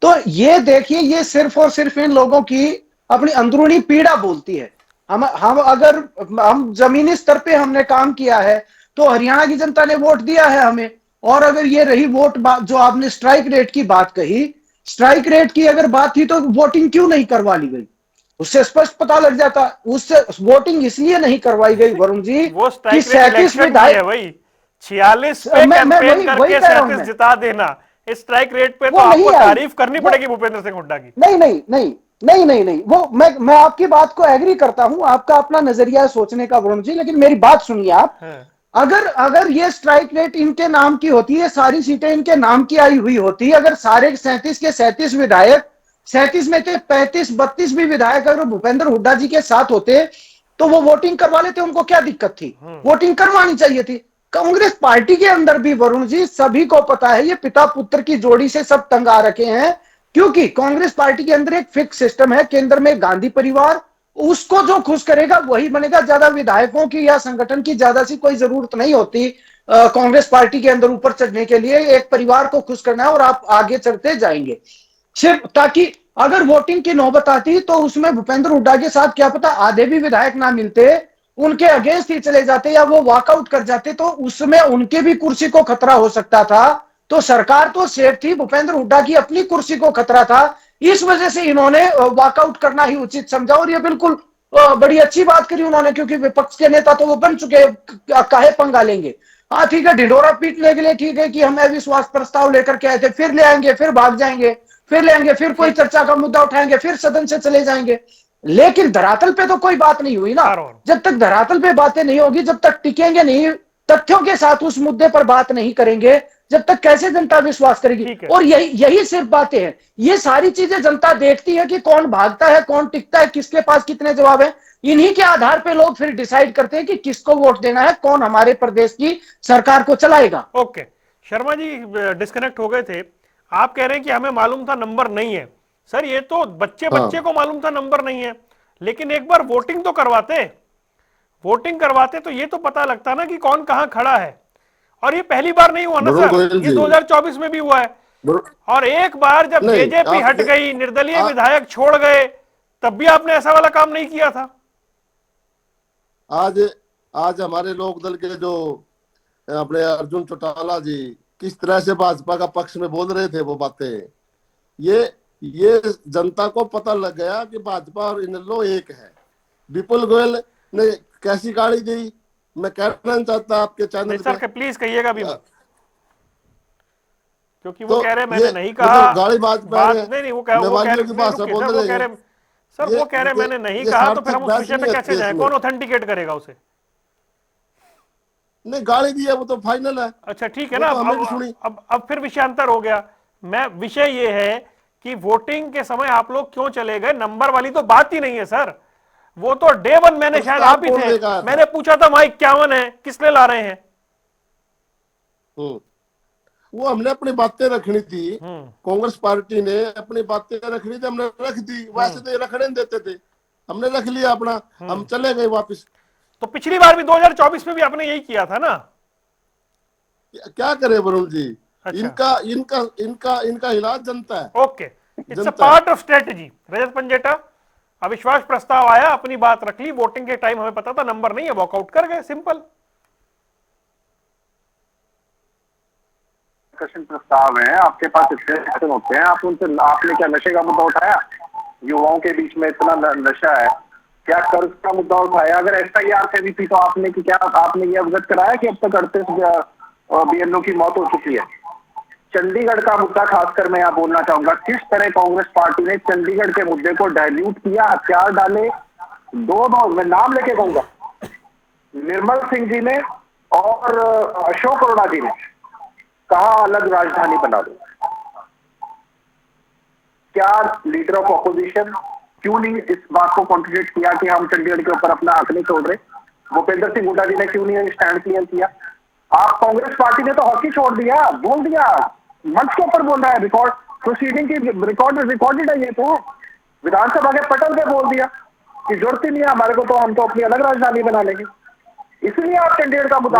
तो ये देखिए, ये सिर्फ और सिर्फ इन लोगों की अपनी अंदरूनी पीड़ा बोलती है। हम अगर हम जमीनी स्तर पे हमने काम किया है तो हरियाणा की जनता ने वोट दिया है हमें। और अगर ये रही वोट बात, जो आपने स्ट्राइक रेट की बात कही, स्ट्राइक रेट की अगर बात थी तो वोटिंग क्यों नहीं करवा ली गई, उससे स्पष्ट पता लग जाता। उससे वोटिंग इसलिए नहीं करवाई गई वरुण जी, वो स्ट्राइक रेट इलेक्शन है भाई, 46 पे कैंपेन करके 37 जिता देना। इस स्ट्राइक रेट पे तो आपको तारीफ करनी पड़ेगी भूपेंद्र सिंह हुड्डा की। नहीं, वो मैं आपकी बात को एग्री करता हूं, आपका अपना नजरिया सोचने का वरुण जी, लेकिन मेरी बात सुनिए आप। अगर ये स्ट्राइक रेट इनके नाम की होती है, सारी सीटें इनके नाम की आई हुई होती, अगर सारे 37 के 37 विधायक, 37 में से 35-32 भी विधायक अगर भूपेंद्र हुड्डा जी के साथ होते तो वो वोटिंग करवा लेते, उनको क्या दिक्कत थी? वोटिंग करवानी चाहिए थी। कांग्रेस पार्टी के अंदर भी वरुण जी सभी को पता है, ये पिता पुत्र की जोड़ी से सब तंग आ रखे हैं, क्योंकि कांग्रेस पार्टी के अंदर एक फिक्स सिस्टम है, केंद्र में गांधी परिवार, उसको जो खुश करेगा वही बनेगा। ज्यादा विधायकों की या संगठन की ज्यादा सी कोई जरूरत नहीं होती कांग्रेस पार्टी के अंदर ऊपर चढ़ने के लिए। एक परिवार को खुश करना है और आप आगे चढ़ते जाएंगे, सिर्फ ताकि अगर वोटिंग की नौबत आती तो उसमें भूपेंद्र हुड्डा के साथ क्या पता आधे भी विधायक ना मिलते, उनके अगेंस्ट ही चले जाते या वो वॉकआउट कर जाते, तो उसमें उनके भी कुर्सी को खतरा हो सकता था। तो सरकार तो सेफ थी, भूपेंद्र हुड्डा की अपनी कुर्सी को खतरा था, इस वजह से इन्होंने वॉकआउट करना ही उचित समझा। और ये बिल्कुल बड़ी अच्छी बात करी उन्होंने, क्योंकि विपक्ष के नेता तो वो बन चुके, काहे पंगा लेंगे। हाँ ठीक है, ढिंढोरा पीटने के लिए ठीक है कि हम अविश्वास प्रस्ताव लेकर के आए थे, फिर ले आएंगे, फिर भाग जाएंगे, फिर ले आएंगे, फिर कोई चर्चा का मुद्दा उठाएंगे, फिर सदन से चले जाएंगे। लेकिन धरातल पे तो कोई बात नहीं हुई ना। जब तक धरातल पे बातें नहीं होगी, जब तक टिकेंगे नहीं, तथ्यों के साथ उस मुद्दे पर बात नहीं करेंगे, जब तक कैसे जनता विश्वास करेगी? और यही सिर्फ बातें हैं, ये सारी चीजें जनता देखती है कि कौन भागता है, कौन टिकता है, किसके पास कितने जवाब है। इन्हीं के आधार पे लोग फिर डिसाइड करते हैं कि किसको वोट देना है, कौन हमारे प्रदेश की सरकार को चलाएगा। ओके, शर्मा जी डिस्कनेक्ट हो गए थे। आप कह रहे हैं कि हमें मालूम था नंबर नहीं है। सर ये तो बच्चे को मालूम था नंबर नहीं है, लेकिन एक बार वोटिंग तो करवाते, तो ये तो पता लगता ना कि कौन कहां खड़ा है। और ये पहली बार नहीं हुआ ना सर, ये 2024 में भी हुआ है। और एक बार जब बीजेपी हट गई, निर्दलीय विधायक छोड़ गए, तब भी आपने ऐसा वाला काम नहीं किया था। आज आज हमारे लोक दल के जो अपने अर्जुन चौटाला जी किस तरह से भाजपा का पक्ष में बोल रहे थे वो बातें, ये जनता को पता लग गया कि भाजपा और इनेलो एक है। विपुल गोयल ने कैसी गाड़ी दी, मैं कहना चाहता आपके चैनल सर पे, प्लीज कहिएगा भी मत, क्योंकि वो तो कह रहे मैंने ये नहीं कहा। मतलब गाड़ी बात नहीं वो कह मेवालियों की रहे भाषा रुकिए बोल सर, वो रहे कह हैं। रहे सर वो कह रहे मैंने नहीं कहा, तो फिर हम उस विषय पे कैसे जाएं? कौन ऑथेंटिकेट करेगा उसे? नहीं, गाड़ी दी है वो तो फाइनल है। अच्छा ठीक है ना। तो हमने भी सुनी। अब फिर विषयांतर हो गया। मैं विषय ये है कि वोटिंग के समय आप लोग क्यों चले गए, नंबर वाली तो बात ही नहीं है सर। वो तो डे वन मैंने शायद आप ही थे, मैंने पूछा था वहां 51 है, किसने ला रहे हैं? वो हमने अपनी बातें रखनी थी, कांग्रेस पार्टी ने अपनी बातें रखनी थी, हमने रख दी। वैसे तो ये रखने नहीं देते थे, हमने रख लिया अपना, हम चले गए वापस। तो पिछली बार भी 2024 में भी आपने यही किया था ना। क्या करे वरुण जी। अच्छा। इनका इनका इनका इनका इलाज जनता है। Okay, it's a part of strategy. Rajat Panjeta, अविश्वास प्रस्ताव आया, अपनी बात रख ली, वोटिंग के टाइम हमें पता था नंबर नहीं है, वॉकआउट कर गए, सिंपल। प्रस्ताव है आपके पास, इतने एक्शन होते हैं, आप उनसे, आपने क्या नशे का मुद्दा उठाया? युवाओं के बीच में इतना नशा है, क्या कर्ज का मुद्दा उठाया? अगर एफआईआर करी थी तो आपने कि क्या आपने ये अवगत कराया कि अब तक 38 बीएलओ की मौत हो चुकी है? चंडीगढ़ का मुद्दा खासकर मैं यहाँ बोलना चाहूंगा, किस तरह कांग्रेस पार्टी ने चंडीगढ़ के मुद्दे को डाइल्यूट किया, हथियार डाले। दो मैं नाम लेके कहूंगा, निर्मल सिंह जी ने और अशोक अरोड़ा जी ने कहा अलग राजधानी बना दो। क्या लीडर ऑफ ऑपोजिशन क्यों नहीं इस बात को कॉन्ट्रिब्यूट किया कि हम चंडीगढ़ के ऊपर अपना हक नहीं छोड़ रहे? भूपेंद्र सिंह हुड्डा जी ने क्यों नहीं स्टैंड क्लियर किया? आप कांग्रेस पार्टी ने तो हॉकी छोड़ दिया, बोल दिया, मंच के ऊपर बोल रहा है, रिकॉर्ड प्रोसीडिंग की रिकॉर्डेड है, ये तो विधानसभा के पटल पे बोल दिया कि जरूरत ही नहीं है हमारे को, तो हम तो अपनी अलग राजधानी बना लेंगे। इसलिए आप चंडीगढ़ का मुद्दा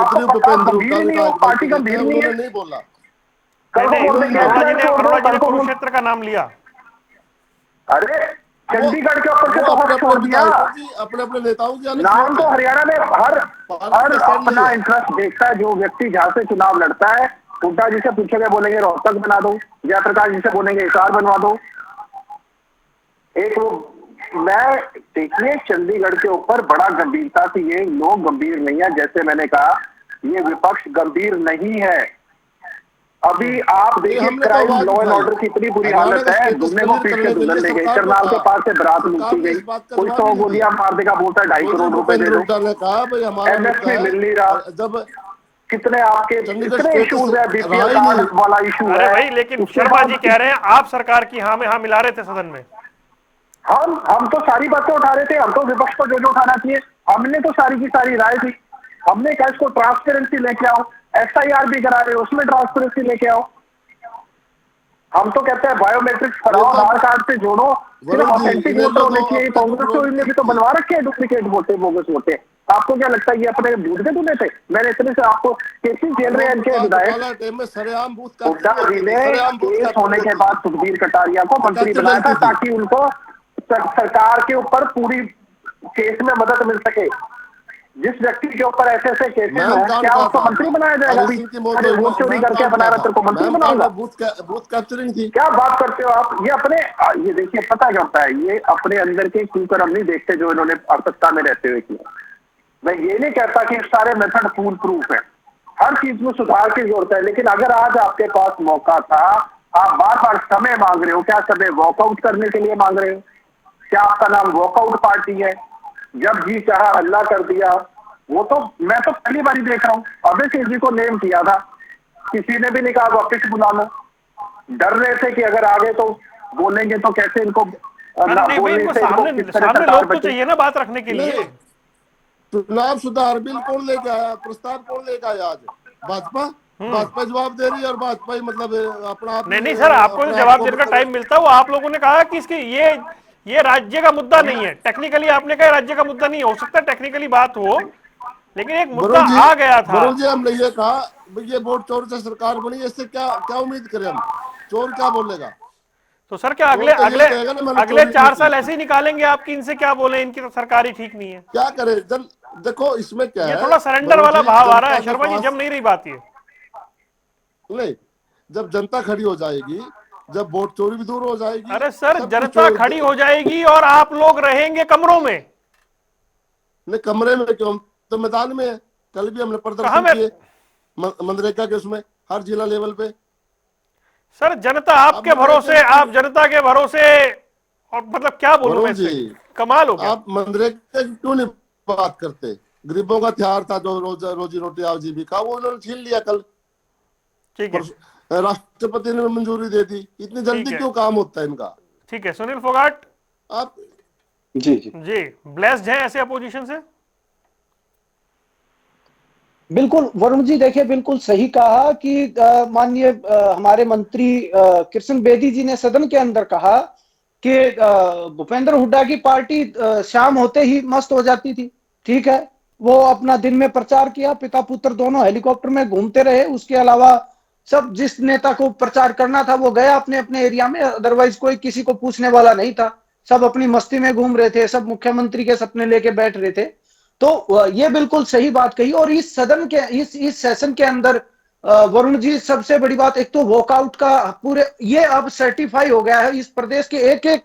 गंभीर नहीं हो, पार्टी गंभीर नहीं है। नहीं बोला, कल को बोल देंगे अरोड़ा जी ने कुरुक्षेत्र का नाम लिया। अरे चंडीगढ़ के ऊपर से तो हक छोड़ दिया। अपने अपने नेताओं की नाम तो हरियाणा में हर अपना इंटरेस्ट देखता है। जो व्यक्ति जहां से चुनाव लड़ता है, हुड्डा जी से पूछेंगे, बोलेंगे रोहतक बना दो, जयप्रकाश जी से बोलेंगे हिसार बनवा दो। एक वो मैं देखिए चंडीगढ़ के ऊपर बड़ा गंभीरता से, ये लोग गंभीर नहीं है, जैसे मैंने कहा ये विपक्ष गंभीर नहीं है। अभी आप देखिए क्राइम लॉ एंड ऑर्डर की इतनी बुरी हालत है, घूमने को पीट के दुल्हन ले गई, करनाल के पास से बारात लूटी गई, कोई 100 गोलियां मार देगा, बोलता है 2.5 करोड़ रुपए दे दो, एमएसपी मिल नहीं रहा। जब कितने आपके इतने इश्यूज है, बीपीएल कार्ड वाला इशू है भाई। लेकिन शर्मा जी कह रहे हैं आप सरकार की हाँ में हाँ मिला रहे थे सदन में। हम तो सारी बातें उठा रहे थे, हम तो विपक्ष को जो उठाना चाहिए हमने तो सारी की सारी राय थी। हमने कहा इसको ट्रांसपेरेंसी लेके आओ, एफआईआर भी करा रहे हो उसमें ट्रांसपेरेंसी लेके आओ। हम तो कहते हैं बायोमेट्रिक्स कराओ, आधार कार्ड से जोड़ो, सिर्फ ऑथेंटिक वोटर होने चाहिए। कांग्रेस तो इनने भी तो बनवा रखे हैं डुप्लीकेट वोटे, बोगस वोटे। आपको क्या लगता है ये अपने बूथ के दूल्हे थे? मैंने इतने से आपको केसेस झेल रहे हैं इनके विधायक। हुड्डा जी ने केस होने के बाद सुखबीर कटारिया को मंत्री बनाया था ताकि उनको सरकार के ऊपर पूरी केस में मदद मिल सके। जिस व्यक्ति के ऊपर ऐसे ऐसे केसेस हैं, क्या उसको मंत्री बनाया जाएगा? अरे वोट चोरी करके बना रहा, तेरे को मंत्री बनाऊंगा? बूथ कैप्चरिंग थी। क्या बात करते हो आप? ये अपने ये देखिए पता क्या होता है, ये अपने अंदर के कुकर्म नहीं देखते जो इन्होंने सत्ता में रहते हुए किया। मैं ये नहीं कहता कि सारे मेथड फूल प्रूफ है, हर चीज में सुधार की जरूरत है, लेकिन अगर आज आपके पास मौका था, आप बार बार समय मांग रहे हो, क्या समय वॉकआउट करने के लिए मांग रहे हो? क्या आपका नाम वॉकआउट पार्टी है? जब जी चाहा हल्ला कर दिया, वो तो मैं तो पहली बार ही देख रहा हूँ। अभय सिंह जी को नेम किया था, किसी ने भी नहीं कहा वापिस बुला लो। डर रहे थे कि अगर आगे तो बोलेंगे तो कैसे इनको सामने लोग तो चाहिए ना बात रखने के लिए। चुनाव सुधार बिल कौन लेके आया, प्रस्ताव कौन लेके आया? आज भाजपा जवाब दे रही है और भाजपा ही मतलब अपना नहीं सर, आपको जो जवाब देने का टाइम मिलता है वो आप लोगों ने कहा कि इसके ये राज्य का मुद्दा नहीं है। टेक्निकली आपने कहा राज्य का मुद्दा नहीं हो सकता, टेक्निकली बात हो, लेकिन एक मुद्दा आ गया था। वरुण जी हमने ये कहा ये वोट चोर से सरकार बनी, इससे क्या क्या उम्मीद करें हम? चोर क्या बोलेगा? तो सर क्या अगले तो अगले ये कहेगा ना मैंने अगले चोरी 4 की साल थी। ऐसे ही निकालेंगे आपकी, इनसे क्या बोले, इनकी तो सरकार ही ठीक नहीं है। क्या करे जन, देखो इसमें क्या ये है थोड़ा सरेंडर वरुण वाला जी, भाव आ रहा जनता है के शर्मा जी, पास जम नहीं रही बात ये। नहीं, जब जनता खड़ी हो जाएगी, जब वोट चोरी भी दूर हो जाएगी, अरे सर सब कुछ जनता खड़ी हो जाएगी और आप लोग रहेंगे कमरों में। ने कमरे में क्यों, तो मैदान में है। कल भी हमने कहां प्रदर्शन में? किए मनरेगा के उसमें, हर जिला लेवल पे। सर जनता आप आपके मनरेगा भरोसे, की आप जनता के भरोसे, और मतलब क्या बोलूं मैं वरुण जी, इससे, कमाल हो गया। आप मनरेगा की क्यों नहीं बात करते? गरीबों का हथियार था जो रोजी रोटी आजीविका, वो उन्होंने छीन लिया कल। ठीक है। राष्ट्रपति ने मंजूरी दे दी। इतनी ठीक जल्दी है। क्यों काम होता है इनका? ठीक है सुनील फोगाट आप जी जी जी, ब्लेस्ड हैं ऐसे अपोजिशन से? बिल्कुल वरुण जी, देखिए बिल्कुल सही कहा कि माननीय हमारे मंत्री कृष्ण बेदी जी ने सदन के अंदर कहा कि भूपेंद्र हुड्डा की पार्टी शाम होते ही मस्त हो जाती थी। ठीक है, वो अपना दिन में प्रचार किया, पिता पुत्र दोनों हेलीकॉप्टर में घूमते रहे, उसके अलावा सब जिस नेता को प्रचार करना था वो गया अपने अपने एरिया में, अदरवाइज कोई किसी को पूछने वाला नहीं था। सब अपनी मस्ती में घूम रहे थे, सब मुख्यमंत्री के सपने लेके बैठ रहे थे। तो ये बिल्कुल सही बात कही। और इस सदन के इस सेशन के अंदर वरुण जी, सबसे बड़ी बात, एक तो वॉकआउट का पूरे ये अब सर्टिफाई हो गया है, इस प्रदेश के एक एक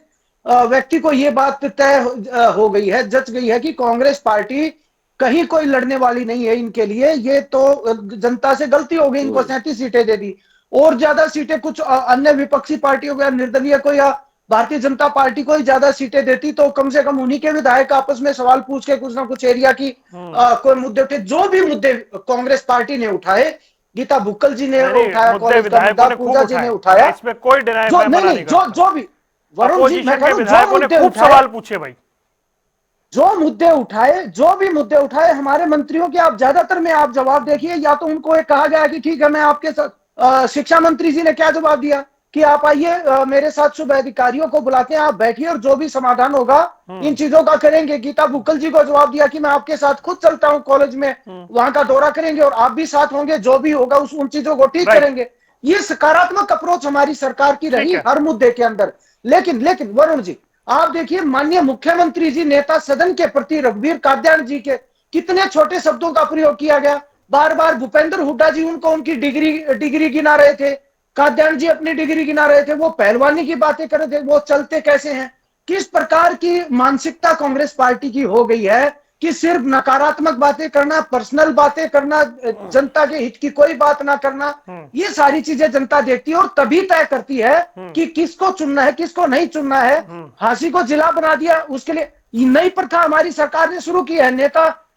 व्यक्ति को ये बात तय हो गई है, जच गई है कि कांग्रेस पार्टी कहीं कोई लड़ने वाली नहीं है इनके लिए। ये तो जनता से गलती हो गई, इनको 37 सीटें दे दी। और ज्यादा सीटें कुछ अन्य विपक्षी पार्टियों को या निर्दलीय को या भारतीय जनता पार्टी को ही ज्यादा सीटें देती तो कम से कम उन्हीं के विधायक आपस में सवाल पूछ के कुछ ना कुछ एरिया की कोई मुद्दे उठे। जो भी मुद्दे कांग्रेस पार्टी ने उठाए, गीता बुक्कल जी ने नहीं नहीं, उठाया मुद्दे कॉलेज का विधायकों मुद्दा, ने खूब पूजा जी ने उठाए, उठाया, मैं इसमें कोई डिनाई, जो मैं नहीं मना नहीं नहीं जो करता। जो भी वरुण जी, मैं अपोजिशन कह के रहा हूं जो विधायकों ने मुद्दे खूब उठाए, सवाल पूछे भाई। जो भी मुद्दे उठाए हमारे मंत्रियों के, आप ज्यादातर में आप जवाब देखिए, या तो उनको एक कहा गया कि ठीक है मैं आपके साथ, शिक्षा मंत्री जी ने क्या जवाब दिया कि आप आइए मेरे साथ सुबह अधिकारियों को बुलाते हैं, आप बैठिए और जो भी समाधान होगा इन चीजों का करेंगे। गीता बुक्कल जी को जवाब दिया कि मैं आपके साथ खुद चलता हूं कॉलेज में, वहां का दौरा करेंगे और आप भी साथ होंगे, जो भी होगा उन चीजों को ठीक राइट। करेंगे। ये सकारात्मक अप्रोच हमारी सरकार की ठीक रही है। हर मुद्दे के अंदर। लेकिन लेकिन वरुण जी, आप देखिए माननीय मुख्यमंत्री जी, नेता सदन के प्रति रघुवीर कात्यायन जी के कितने छोटे शब्दों का प्रयोग किया गया। बार बार भूपेंद्र हुड्डा जी उनको उनकी डिग्री गिना रहे थे, कात्यायन जी अपनी डिग्री गिना रहे थे, वो पहलवानी की बातें कर रहे थे, वो चलते कैसे हैं। किस प्रकार की मानसिकता कांग्रेस पार्टी की हो गई है कि सिर्फ नकारात्मक बातें करना, पर्सनल बातें करना, जनता के हित की कोई बात ना करना, ये सारी चीजें जनता देखती है और तभी तय करती है कि किसको चुनना है किसको नहीं चुनना है। फांसी को जिला बना दिया, उसके लिए नई प्रथा हमारी सरकार ने शुरू की है।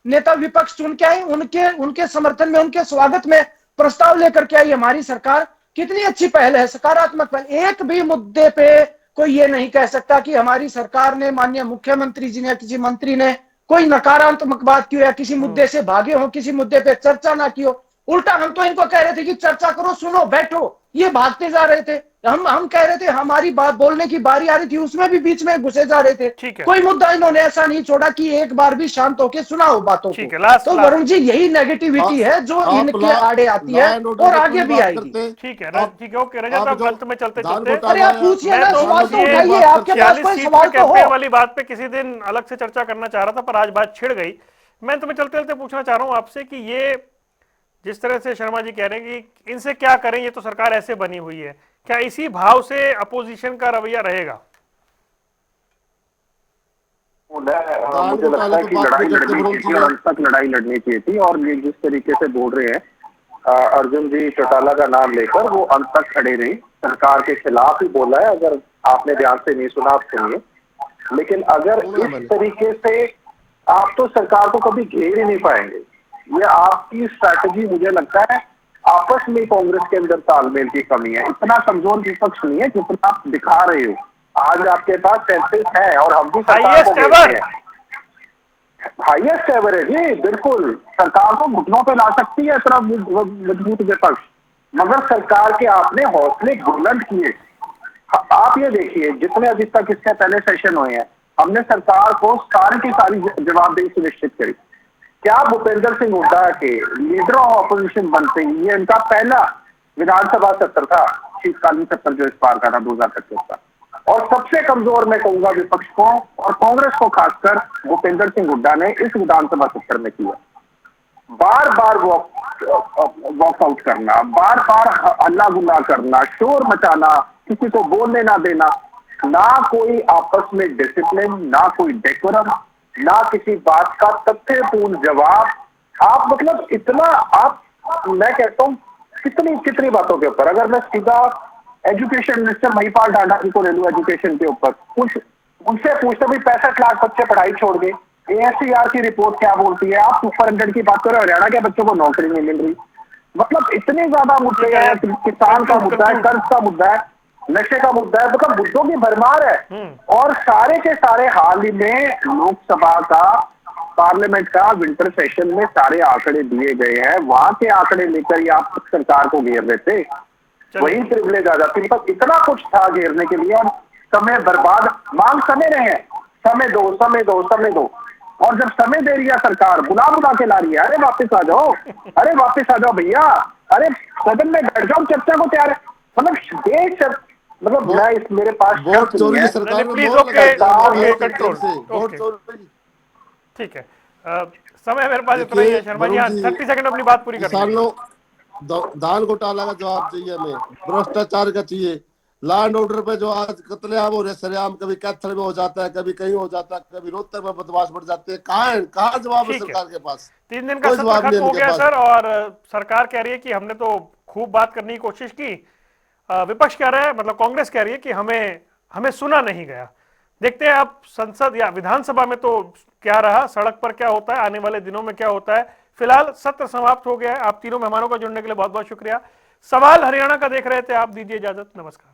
नेता विपक्ष चुन के आई, उनके उनके समर्थन में, उनके स्वागत में प्रस्ताव लेकर के आई हमारी सरकार। कितनी अच्छी पहल है, सकारात्मक पहल। एक भी मुद्दे पे कोई ये नहीं कह सकता कि हमारी सरकार ने, माननीय मुख्यमंत्री जी ने, किसी मंत्री ने कोई नकारात्मक बात की हो या किसी मुद्दे से भागे हो, किसी मुद्दे पे चर्चा ना की हो। उल्टा हम तो इनको कह रहे थे कि चर्चा करो, सुनो, बैठो, ये भागते जा रहे थे। हम कह रहे थे, हमारी बात बोलने की बारी आ रही थी, उसमें भी बीच में घुसे जा रहे थे। ठीक है। कोई मुद्दा इन्होंने ऐसा नहीं छोड़ा कि एक बार भी शांत होकर सुना हो बातों को। ठीक है, लास्ट तो लास्ट। वरुण जी, यही नेगेटिविटी है जो आप इनके आड़े आती है लॉ एंड ऑर्डर और की आगे पूरी भी बात आएगी। करते हैं। ठीक है आप ठीक है, ओके रजत, आप आप जो अंत में चलते धान चलते, अरे घोटाला आप या पूछिए मैं ना, तो सवाल बस तो ये उठाइए, बात आपके करते हैं। पास 46 कोई सीट पे सवाल तो हो। कैंपेन वाली बात पे किसी दिन अलग से चर्चा करना चाह रहा था, पर आज बात छिड़ गई। मैं तुम्हें चलते चलते पूछना चाह रहा हूं आपसे कि ये जिस तरह से शर्मा जी कह रहे हैं कि इनसे क्या करें, ये तो सरकार ऐसे बनी हुई है, क्या इसी भाव से अपोजिशन का रवैया रहेगा? धान मुझे लगता घोटाले है पे कि बात लड़ाई नहीं करते लड़नी वरुण चाहिए जी थी और आप। अंत तक लड़ाई लड़नी चाहिए थी। और ये जिस तरीके से बोल रहे हैं अर्जुन जी चौटाला का नाम लेकर, वो अंत तक खड़े नहीं, सरकार के खिलाफ ही बोला है। अगर आपने ध्यान से नहीं सुना आप सुनिए। लेकिन अगर इस तरीके से आप तो सरकार को कभी घेर ही नहीं पाएंगे। ये आपकी स्ट्रैटेजी, मुझे लगता है आपस में कांग्रेस के अंदर तालमेल की कमी है। इतना कमजोर विपक्ष नहीं है जितना आप दिखा रहे हो। आज आपके पास 33 है और हम भी सरकार को घेरते हैं। हाईएस्ट एवर है जी, बिल्कुल। सरकार को घुटनों पे ला सकती है इतना मजबूत विपक्ष, मगर सरकार के आपने हौसले बुलंद किए। आप ये देखिए, जितने अभी तक इससे पहले सेशन हुए हैं, हमने सरकार को सारी की सारी जवाबदेही सुनिश्चित करी। क्या भूपेंद्र सिंह हुड्डा के लीडर ऑफ ऑपोजिशन बनते ही ये इनका पहला विधानसभा सत्र था, शीतकालीन सत्र जो इस बार का था 2025 का। और सबसे कमजोर मैं कहूंगा विपक्ष को और कांग्रेस को खासकर भूपेंद्र सिंह हुड्डा ने इस विधानसभा सत्र में किया। बार बार वॉकआउट करना, बार बार हल्ला गुल्ला करना, शोर मचाना, किसी को बोलने ना देना, ना कोई आपस में डिसिप्लिन, ना कोई डेकोरम, ना किसी बात का तथ्यपूर्ण जवाब। आप मतलब इतना आप, मैं कहता हूं कितनी कितनी बातों के ऊपर अगर मैं सीधा एजुकेशन मिनिस्टर महिपाल डांडा जी को ले लूं, एजुकेशन के ऊपर कुछ उनसे पूछते भी 65 लाख बच्चे पढ़ाई छोड़ गए, ASCR की रिपोर्ट क्या बोलती है, आप सुपर की बात करो, हरियाणा के बच्चों को नौकरी नहीं मिल रही। मतलब इतने ज्यादा मुद्दे हैं, किसान का मुद्दा है, कर्ज का मुद्दा है, नशे का मुद्दा है, मतलब मुद्दों की भरमार है। और सारे के सारे हाल ही में लोकसभा का, पार्लियामेंट का विंटर सेशन में सारे आंकड़े दिए गए हैं, वहां के आंकड़े लेकर ही आप सरकार को घेर देते, वही प्रिविलेज आ जाती। मतलब इतना कुछ था घेरने के लिए और समय बर्बाद, मांग समय रहे, समय दो समय दो समय दो, और जब समय दे रही है सरकार, बुला बुला के ला रही है, अरे वापस आ जाओ, अरे वापस आ जाओ भैया, अरे सदन में बैठ जाओ, चर्चा को तैयार है। मतलब देश, मतलब मैं इस मेरे पास वोट चोरी सरकार में प्लीज मोहर लगाई कंट्रोल। वोट चोरी। ठीक है, समय मेरे पास इतना ही है। शर्मा जी, 30 सेकंड अपनी बात पूरी कर किसानों दान घोटाला का जवाब चाहिए हमें, भ्रष्टाचार का चाहिए, लॉ एंड ऑर्डर पे जो आज कत्लेआम हो रहे, सरेआम, कभी कैथल में हो जाता है, कभी कहीं हो जाता है, कभी रोहतक में बदमाश बढ़ जाते हैं, कहाँ जवाब है सरकार के पास? 3 दिन का सत्र खत्म हो गया सर, और सरकार कह रही है कि हमने तो खूब बात करने की कोशिश की, विपक्ष कह रहा है, मतलब कांग्रेस कह रही है कि हमें सुना नहीं गया। देखते हैं अब संसद या विधानसभा में तो क्या रहा, सड़क पर क्या होता है, आने वाले दिनों में क्या होता है। फिलहाल सत्र समाप्त हो गया है। आप तीनों मेहमानों का जुड़ने के लिए बहुत बहुत शुक्रिया। सवाल हरियाणा का देख रहे थे आप, दीजिए इजाजत, नमस्कार।